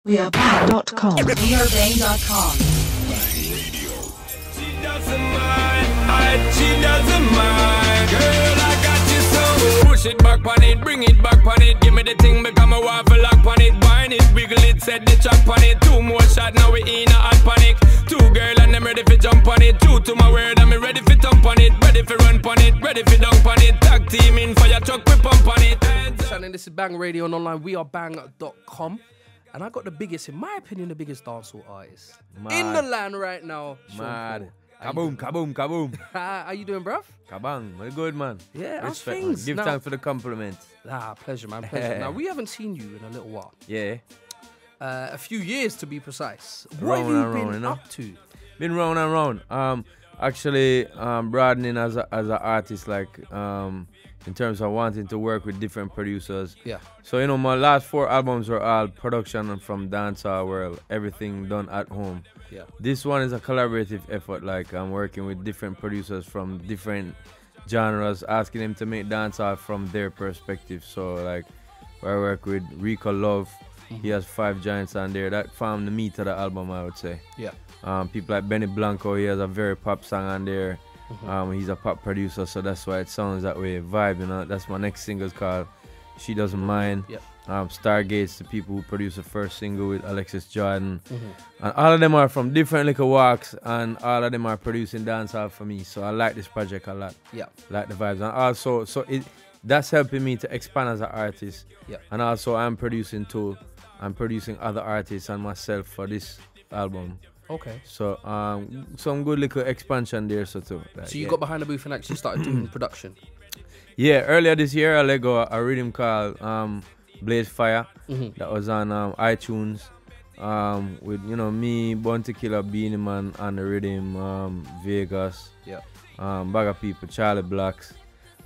wearebang.com. wearebang.com. She doesn't mind, she doesn't mind. Girl, I got you so. Push it back on it, bring it back on it. Give me the thing, become a waffle lock on it. Wine it, wiggle it, set the chop on it. 2 more shots, now we in a hot panic. 2 girl and I'm ready for jump on it. 2 to my word, I'm ready for thump on it. Ready for run on it, ready for dunk on it. Tag team in for your truck, we pump on it. Shannon, this is Bang Radio and online wearebang.com. And I got the biggest, in my opinion, the biggest dancehall artist in the land right now. Mad. Kaboom, kaboom, kaboom. How you doing, bruv? Kabang. We're good, man. Yeah, how's Respect, things? man. Give Now- thanks for the compliment. Pleasure, man, pleasure. Now, we haven't seen you in a little while. Yeah. A few years, to be precise. What Round have you and round, been you know? up to? Been round and round. Actually, broadening as an artist, like, in terms of wanting to work with different producers. Yeah. So, you know, my last 4 albums were all production from dancehall world, everything done at home. Yeah. This one is a collaborative effort, like I'm working with different producers from different genres, asking them to make dancehall from their perspective. So, like, I work with Rico Love. He has 5 giants on there. That formed the meat of the album, I would say. Yeah. People like Benny Blanco, he has a very pop song on there. He's a pop producer, so that's why it sounds that way. Vibe, you know. That's my next single called She Doesn't Mind. Yep. Stargate's the people who produced the first single with Alexis Jordan. And all of them are from different little walks, and all of them are producing dancehall for me. So I like this project a lot. Yeah. Like the vibes. And also, that's helping me to expand as an artist. Yeah. And also I'm producing too. I'm producing other artists and myself for this album. Okay. So some good little expansion there, so too. Like, So you got behind the booth and actually started doing production? Yeah, earlier this year I let go a rhythm called Blaze Fire. That was on iTunes. With, you know, me, Bounty Killer, Beanie Man on the rhythm, Vegas. Yeah. Bag of People, Charlie Blacks.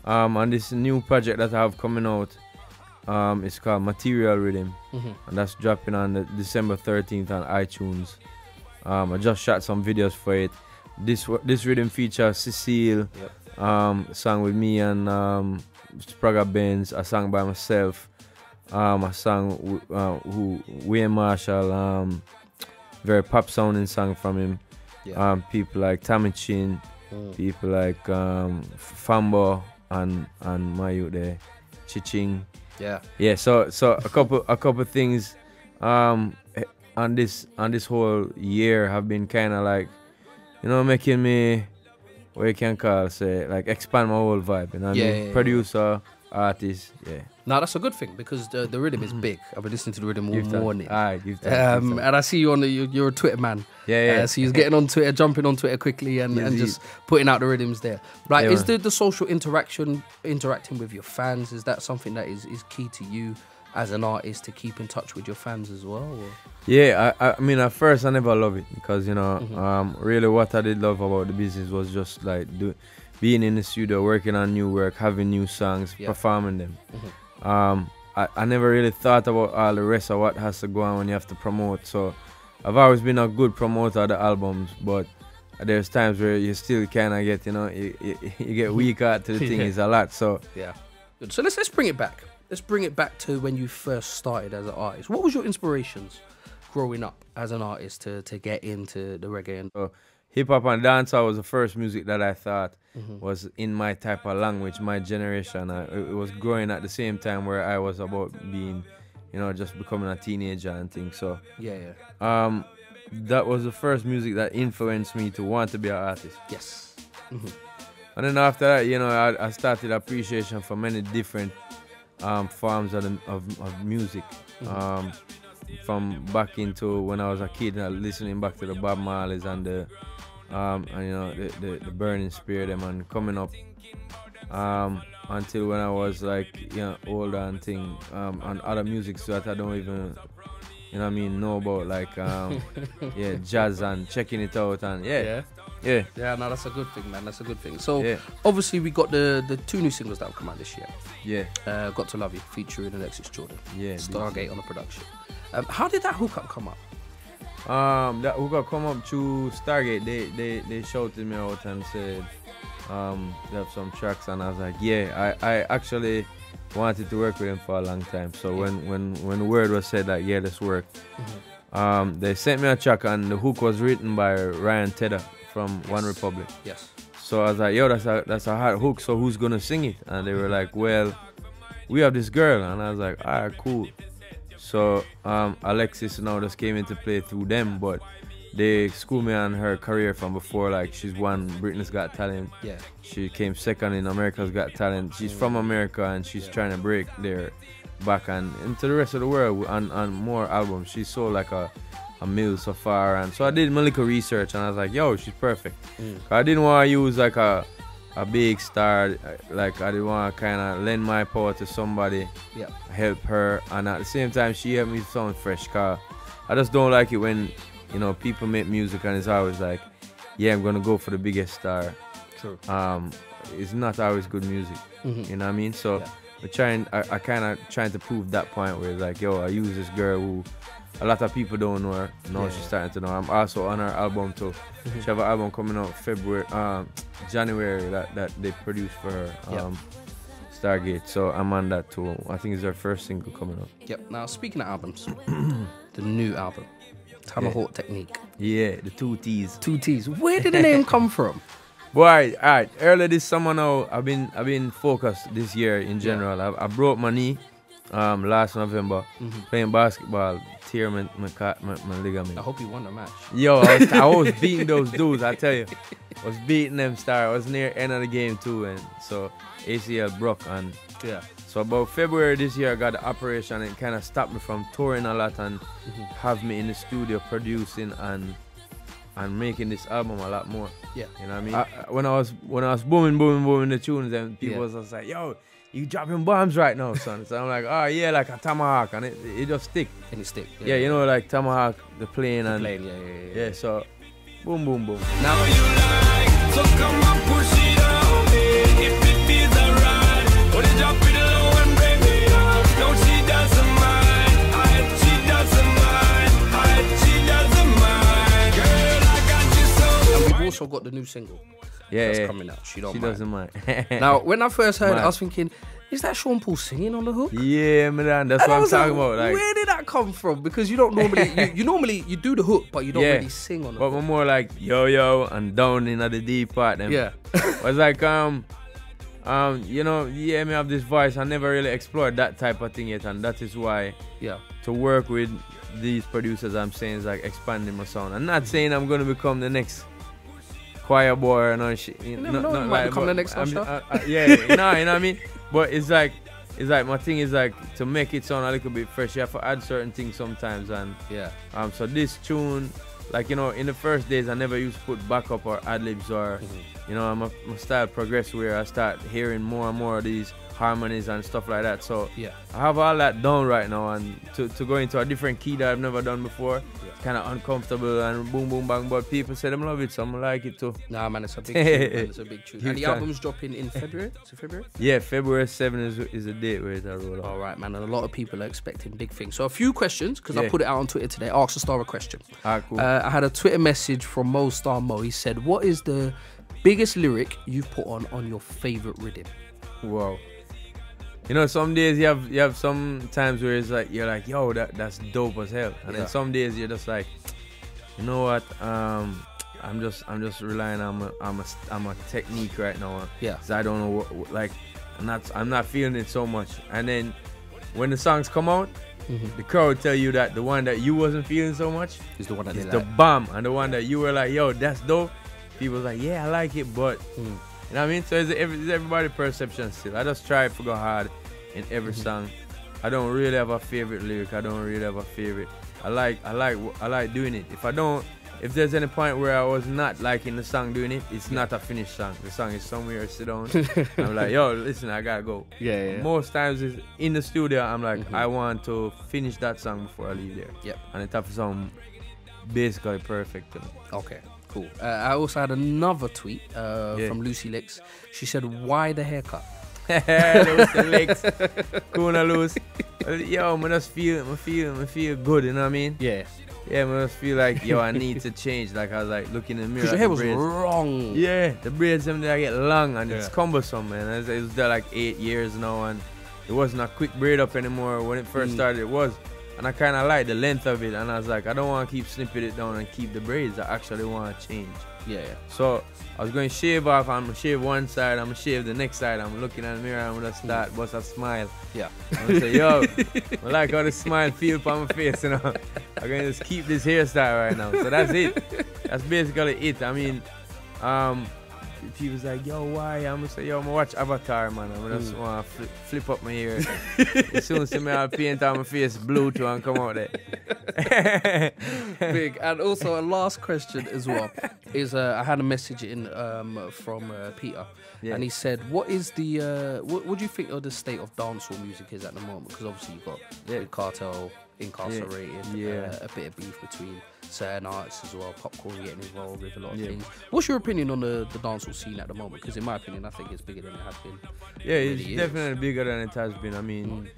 And this new project that I have coming out, it's called Material Rhythm. And that's dropping on the December 13th on iTunes. I just shot some videos for it. This rhythm features Cecile, song with me and Spraga Benz, a song by myself, a song who Wayne Marshall, very pop sounding song from him. Yeah. People like Tommy Chin, people like Fambo and my youth there, Chiching. Yeah. Yeah, so a couple things on this whole year have been kind of like, you know, making me, what you can call, say, like expand my whole vibe, you know what I mean? Producer, artist, yeah. Now that's a good thing because the rhythm is big. I've been listening to the rhythm all morning. Give thanks. And I see you on you're a Twitter man. Yeah. So you're getting on Twitter, jumping on Twitter quickly and just putting out the rhythms there. Right, Yeah, is the social interacting with your fans, is that something that is key to you as an artist, to keep in touch with your fans as well? Or? Yeah, I mean, at first I never loved it because, you know, really what I did love about the business was just like being in the studio, working on new work, having new songs, performing them. I never really thought about all the rest of what has to go on when you have to promote. So I've always been a good promoter of the albums, but there's times where you still kind of get, you know, you get weaker to the thing. It's a lot. So yeah, good. So let's bring it back. Let's bring it back to when you first started as an artist. What was your inspirations growing up as an artist to get into the reggae? So hip hop and dancehall was the first music that I thought was in my type of language, my generation. It was growing at the same time where I was about being, you know, just becoming a teenager and things. So that was the first music that influenced me to want to be an artist. Yes. And then after that, you know, I started appreciation for many different forms of music. From back into when I was a kid, listening back to the Bob Marleys and the and, you know, the Burning Spear, them, and coming up until when I was like, you know, older and thing, and other music so that I don't even, you know what I mean, know about, like yeah, jazz and checking it out and yeah. No, that's a good thing, man. That's a good thing. So obviously we got the 2 new singles that have come out this year. Yeah. Got to Love You featuring Alexis Jordan. Yeah. Stargate on the production. How did that hookup come up? That hookup come up through Stargate. They shouted me out and said they have some tracks, and I was like, yeah. I actually wanted to work with him for a long time. So when the word was said that, yeah, let's work, they sent me a track, and the hook was written by Ryan Tedder from One Republic. Yes. So I was like, yo, that's a hot hook, so who's gonna sing it? And they were like, well, we have this girl. And I was like, all right, cool. So Alexis now just came into play through them, but they schooled me on her career from before. Like, she's won Britain's Got Talent. Yeah. She came second in America's Got Talent. She's from America, and she's trying to break their back and into the rest of the world on more albums. She's so like a mill so far, and so I did my little research, and I was like, yo, she's perfect. I didn't want to use like a big star, like I didn't want to kind of lend my power to somebody, help her, and at the same time she helped me sound fresh, cause I just don't like it when, you know, people make music and it's always like, yeah, I'm gonna go for the biggest star. True. It's not always good music, you know what I mean? So I kind of trying to prove that point where it's like, yo, I use this girl who a lot of people don't know her. Now she's starting to know. I'm also on her album too. She have an album coming out January that they produced for her, Stargate. So I'm on that too. I think it's her first single coming out. Yep. Now, speaking of albums, the new album, Tomahawk Technique. Yeah, the 2 T's. 2 T's. Where did the name come from? Boy, all right. Earlier this summer now, I've been focused this year in general. I broke my knee last November playing basketball. Tear my ligament. I hope you won the match. Yo, I was beating those dudes, I tell you. I was beating them, star. I was near end of the game too, and so ACL broke, and so about February this year I got the operation, and it kind of stopped me from touring a lot and have me in the studio producing and making this album a lot more. Yeah, you know what I mean. When I was booming the tunes, and people was just like, yo, you dropping bombs right now, son. So I'm like, oh yeah, like a tomahawk, and it just stick. And it stick. Yeah, you know, like tomahawk, the plane and yeah. So boom, boom, boom. Now you like, so come and push it on me. If it feels alright, put it up with low and bring me up. No, she doesn't mind. She doesn't mind. She doesn't mind. Girl, I got you so. And we've also got the new single. That's coming out. She doesn't mind. Now, when I first heard it, I was thinking, is that Sean Paul singing on the hook? Yeah, man, that's what I'm talking about. Like, where did that come from? Because you don't normally, you normally do the hook, but you don't really sing on the hook. But more like yo and down in the deep part. Them. Yeah. Was like you know, me have this voice. I never really explored that type of thing yet, and that is why. To work with these producers, I'm saying is like expanding my sound. I'm not saying I'm gonna become the next choir boy and all shit. You never know, you might become the next Usher. You know what I mean? But it's like my thing is like to make it sound a little bit fresh. You have to add certain things sometimes, and so this tune, like, you know, in the first days I never used to put backup or ad libs or you know, my style progressed where I start hearing more and more of these harmonies and stuff like that. So I have all that down right now, and to go into a different key that I've never done before, it's kind of uncomfortable and boom boom bang, but people say them love it, so I like it too. Nah, man, it's a big tune, man. It's a big tune. And the album's dropping in February? Is it February? Yeah, February 7th is the date where it's roll out. All right, man, and a lot of people are expecting big things. So a few questions, because I put it out on Twitter today. Ask the Star a question. Cool. I had a Twitter message from Mo Star Mo. He said, what is the biggest lyric you've put on your favorite rhythm? Wow. You know, some days you have some times where it's like you're like, yo, that's dope as hell, and then some days you're just like, you know what, I'm just relying on my technique right now. Cause I don't know what, like, I'm not feeling it so much, and then when the songs come out, the crowd tell you that the one that you wasn't feeling so much is the one that is the bomb, and the one that you were like, yo, that's dope. People like, yeah, I like it, but you know what I mean? So it's everybody's perception still. I just try to go hard in every song. I don't really have a favorite lyric. I don't really have a favorite. I like doing it. If there's any point where I was not liking the song doing it, it's not a finished song. The song is somewhere I sit down. I'm like, yo, listen, I gotta go. Most times it's in the studio, I'm like, I want to finish that song before I leave there. And it have to sound basically perfect to me. Okay. Cool. I also had another tweet from Lucy Licks. She said, why the haircut? Lucy Licks. Kuna loose. Yo, I just feel good, you know what I mean? Yeah, I just feel like, yo, I need to change. Like, I was like looking in the mirror. Because your hair was wrong. Yeah, the braids them, they get long and it's cumbersome, man. It was there like 8 years now, and it wasn't a quick braid up anymore. When it first started, it was. And I kind of like the length of it. And I was like, I don't want to keep snipping it down and keep the braids. I actually want to change. Yeah. So I was going to shave off. I'm going to shave one side. I'm going to shave the next side. I'm looking in the mirror. I'm going to start bust a smile. Yeah. I'm going to say, yo, I like how the smile feel on my face, you know. I'm going to just keep this hairstyle right now. So that's it. That's basically it. I mean, people's like, yo, why? I'm going to say, yo, I'm going to watch Avatar, man. I'm just want to flip up my hair. As soon as I'll paint on my face blue too and come out there. Big. And also a last question as well is I had a message in from Peter, and he said, what is the what do you think of the state of dancehall music is at the moment? Because obviously you've got the cartel incarcerated, a bit of beef between certain artists as well, Popcorn getting involved with a lot of things. What's your opinion on the dancehall scene at the moment? Because in my opinion, I think it's bigger than it has been. Yeah, it's definitely bigger than it has been. I mean,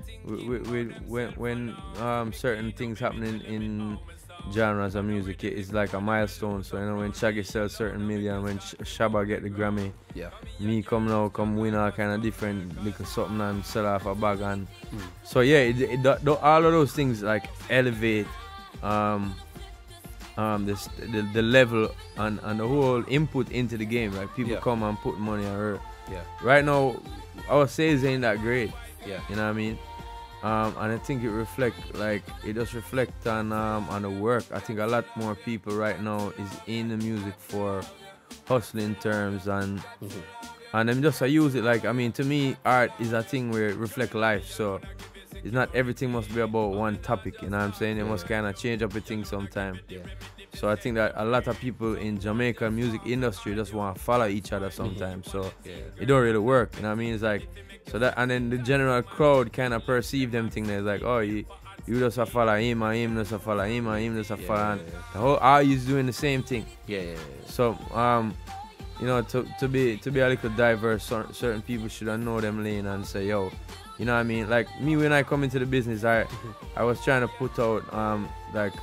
when certain things happening in genres of music, it's like a milestone. So, you know, when Shaggy sells certain million, when Shabba get the Grammy, me come win all kind of different little something and sell off a bag. And so, yeah, all of those things like elevate the level and the whole input into the game. Like people come and put money on her. Right now, our sales ain't that great. You know what I mean? And I think it does reflect on the work. I think a lot more people right now is in the music for hustling terms and them just use it. Like, I mean, to me, art is a thing where it reflects life. So it's not everything must be about one topic. You know what I'm saying? It must kind of change up a thing sometime. So I think that a lot of people in Jamaica music industry just want to follow each other sometimes. So it don't really work. You know what I mean? It's like, so that, and then the general crowd kind of perceive them things. They're like, oh, you just a follow him, and him just a follow him, and him just a follow. The whole all is doing the same thing. So you know, to be a little diverse, certain people should know them lane and say, yo, you know what I mean? Like me, when I come into the business, I was trying to put out like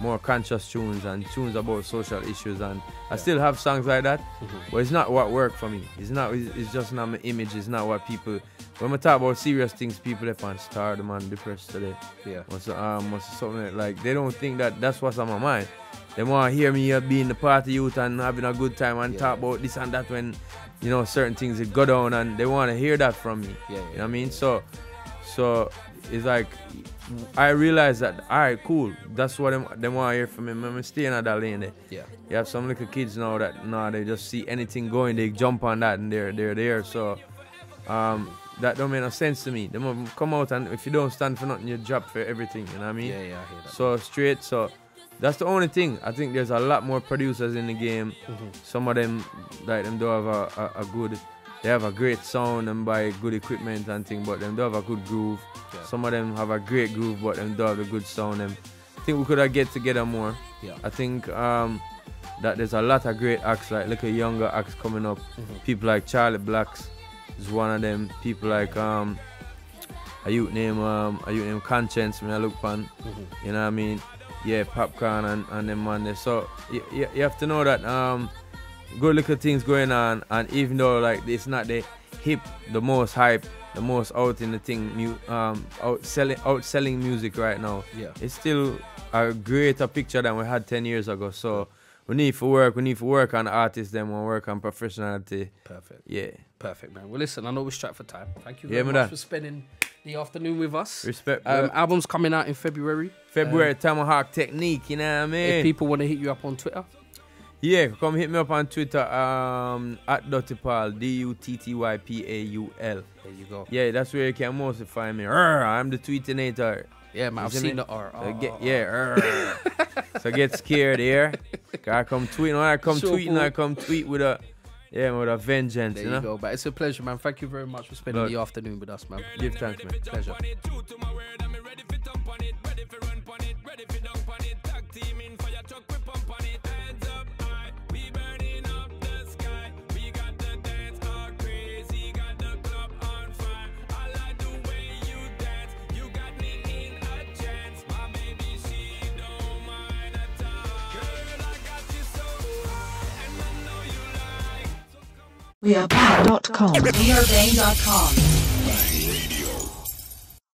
more conscious tunes and tunes about social issues, and I still have songs like that, but it's not what worked for me. It's just not my image. It's not what people. When we talk about serious things, people up on stardom and depressed today. What's something like they don't think that that's what's on my mind. They want to hear me being the party youth and having a good time and talk about this and that when, you know, certain things that go down, and they want to hear that from me. You know what I mean? So it's like I realize that, all right, cool, that's what they want to hear from me. I'm staying at that lane there. You have some little kids now that they just see anything going, they jump on that and they're there. So that don't make no sense to me. They must come out, and if you don't stand for nothing, you drop for everything. You know what I mean? I hear that. So straight. So that's the only thing. I think there's a lot more producers in the game. Some of them, like them, do have a good. They have a great sound and buy good equipment and things, but them do have a good groove. Some of them have a great groove, but them do have a good sound. I think we could have get together more. I think that there's a lot of great acts, like little younger acts coming up. People like Charlie Blacks is one of them. People like a youth name Conscience, when I look on. You know what I mean? Yeah, Popcorn and them man there. So you have to know that good little things going on, and even though like it's not the hip, the most hype, the most out in the thing, outselling music right now, it's still a greater picture than we had 10 years ago. So we need to work on artists, then we work on professionality. Perfect, man. Well, listen, I know we're strapped for time. Thank you very much for spending the afternoon with us. Respect. Album's coming out in February. Tomahawk Technique, you know what I mean? If people want to hit you up on Twitter, come hit me up on Twitter, at Duttypaul, Duttypaul. There you go. Yeah, that's where you can mostly find me. I'm the tweetinator. Yeah, man, I've seen the R. So get scared here. I come tweeting. When I come tweeting, I come tweet with a vengeance. There you go. But it's a pleasure, man. Thank you very much for spending the afternoon with us, man. Give thanks, man. Pleasure. WeAreBang.com. WeAreBang.com.